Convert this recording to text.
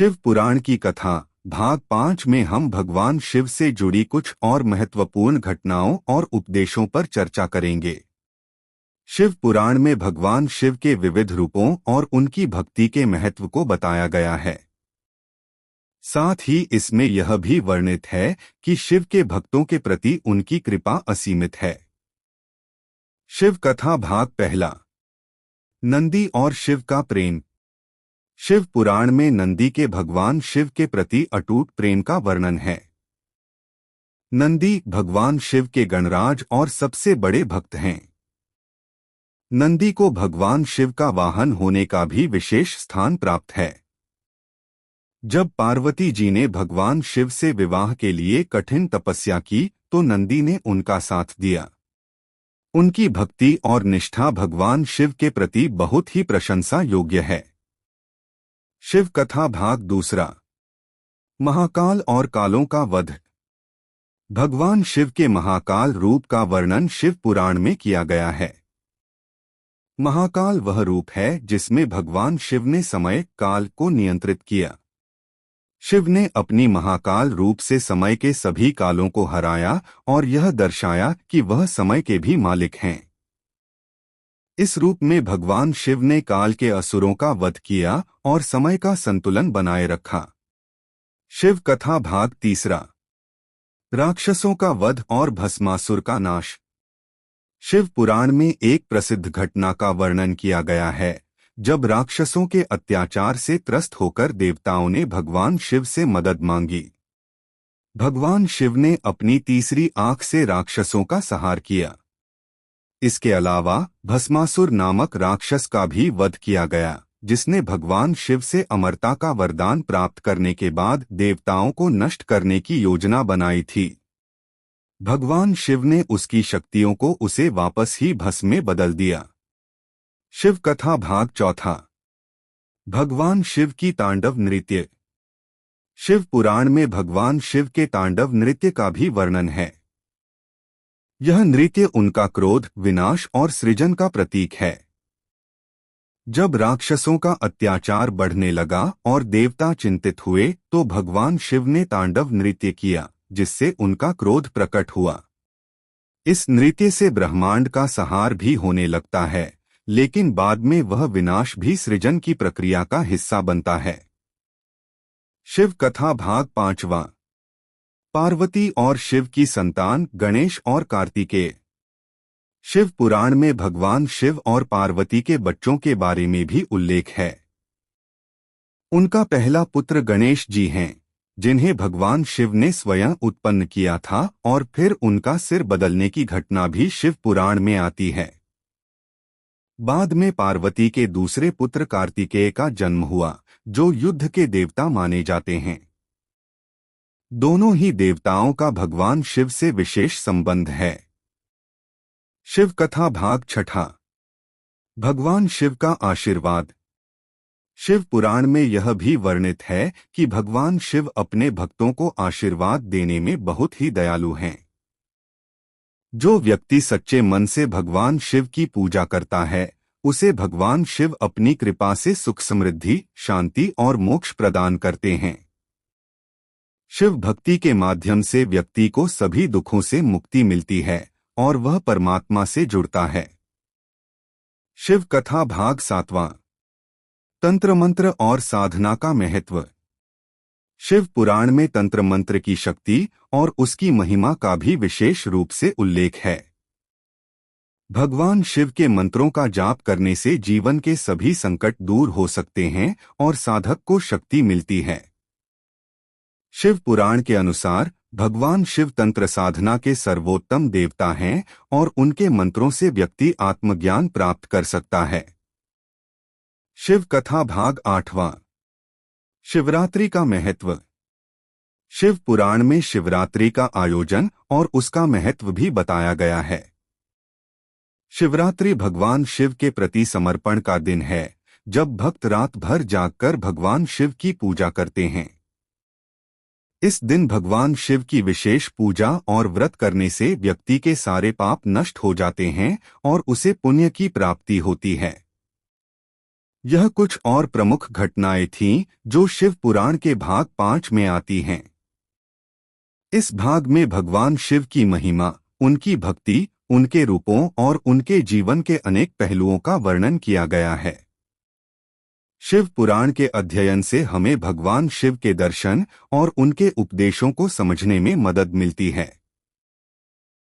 शिव पुराण की कथा भाग 5 में हम भगवान शिव से जुड़ी कुछ और महत्वपूर्ण घटनाओं और उपदेशों पर चर्चा करेंगे। शिव पुराण में भगवान शिव के विविध रूपों और उनकी भक्ति के महत्व को बताया गया है। साथ ही इसमें यह भी वर्णित है कि शिव के भक्तों के प्रति उनकी कृपा असीमित है। शिव कथा भाग पहला, नंदी और शिव का प्रेम। शिव पुराण में नंदी के भगवान शिव के प्रति अटूट प्रेम का वर्णन है। नंदी भगवान शिव के गणराज और सबसे बड़े भक्त हैं। नंदी को भगवान शिव का वाहन होने का भी विशेष स्थान प्राप्त है। जब पार्वती जी ने भगवान शिव से विवाह के लिए कठिन तपस्या की तो नंदी ने उनका साथ दिया। उनकी भक्ति और निष्ठा भगवान शिव के प्रति बहुत ही प्रशंसा योग्य है। शिव कथा भाग दूसरा, महाकाल और कालों का वध। भगवान शिव के महाकाल रूप का वर्णन शिव पुराण में किया गया है। महाकाल वह रूप है जिसमें भगवान शिव ने समय काल को नियंत्रित किया। शिव ने अपनी महाकाल रूप से समय के सभी कालों को हराया और यह दर्शाया कि वह समय के भी मालिक हैं। इस रूप में भगवान शिव ने काल के असुरों का वध किया और समय का संतुलन बनाए रखा। शिव कथा भाग तीसरा, राक्षसों का वध और भस्मासुर का नाश। शिव पुराण में एक प्रसिद्ध घटना का वर्णन किया गया है जब राक्षसों के अत्याचार से त्रस्त होकर देवताओं ने भगवान शिव से मदद मांगी। भगवान शिव ने अपनी तीसरी आंख से राक्षसों का संहार किया। इसके अलावा भस्मासुर नामक राक्षस का भी वध किया गया, जिसने भगवान शिव से अमरता का वरदान प्राप्त करने के बाद देवताओं को नष्ट करने की योजना बनाई थी। भगवान शिव ने उसकी शक्तियों को उसे वापस ही भस्म में बदल दिया। शिव कथा भाग चौथा, भगवान शिव की तांडव नृत्य। शिव पुराण में भगवान शिव के तांडव नृत्य का भी वर्णन है। यह नृत्य उनका क्रोध, विनाश और सृजन का प्रतीक है। जब राक्षसों का अत्याचार बढ़ने लगा और देवता चिंतित हुए तो भगवान शिव ने तांडव नृत्य किया, जिससे उनका क्रोध प्रकट हुआ। इस नृत्य से ब्रह्मांड का संहार भी होने लगता है, लेकिन बाद में वह विनाश भी सृजन की प्रक्रिया का हिस्सा बनता है। शिव कथा भाग पांचवा, पार्वती और शिव की संतान गणेश और कार्तिकेय। शिव पुराण में भगवान शिव और पार्वती के बच्चों के बारे में भी उल्लेख है। उनका पहला पुत्र गणेश जी हैं, जिन्हें भगवान शिव ने स्वयं उत्पन्न किया था, और फिर उनका सिर बदलने की घटना भी शिव पुराण में आती है। बाद में पार्वती के दूसरे पुत्र कार्तिकेय का जन्म हुआ, जो युद्ध के देवता माने जाते हैं। दोनों ही देवताओं का भगवान शिव से विशेष संबंध है। शिव कथा भाग छठा, भगवान शिव का आशीर्वाद। शिव पुराण में यह भी वर्णित है कि भगवान शिव अपने भक्तों को आशीर्वाद देने में बहुत ही दयालु हैं। जो व्यक्ति सच्चे मन से भगवान शिव की पूजा करता है, उसे भगवान शिव अपनी कृपा से सुख, समृद्धि, शांति और मोक्ष प्रदान करते हैं। शिव भक्ति के माध्यम से व्यक्ति को सभी दुखों से मुक्ति मिलती है और वह परमात्मा से जुड़ता है। शिव कथा भाग सातवां, तंत्र मंत्र और साधना का महत्व। शिव पुराण में तंत्र मंत्र की शक्ति और उसकी महिमा का भी विशेष रूप से उल्लेख है। भगवान शिव के मंत्रों का जाप करने से जीवन के सभी संकट दूर हो सकते हैं और साधक को शक्ति मिलती है। शिव पुराण के अनुसार भगवान शिव तंत्र साधना के सर्वोत्तम देवता हैं और उनके मंत्रों से व्यक्ति आत्मज्ञान प्राप्त कर सकता है। शिव कथा भाग आठवां, शिवरात्रि का महत्व। शिव पुराण में शिवरात्रि का आयोजन और उसका महत्व भी बताया गया है। शिवरात्रि भगवान शिव के प्रति समर्पण का दिन है, जब भक्त रात भर जागकर भगवान शिव की पूजा करते हैं। इस दिन भगवान शिव की विशेष पूजा और व्रत करने से व्यक्ति के सारे पाप नष्ट हो जाते हैं और उसे पुण्य की प्राप्ति होती है। यह कुछ और प्रमुख घटनाएं थीं जो शिव पुराण के भाग 5 में आती हैं। इस भाग में भगवान शिव की महिमा, उनकी भक्ति, उनके रूपों और उनके जीवन के अनेक पहलुओं का वर्णन किया गया है। शिव पुराण के अध्ययन से हमें भगवान शिव के दर्शन और उनके उपदेशों को समझने में मदद मिलती है।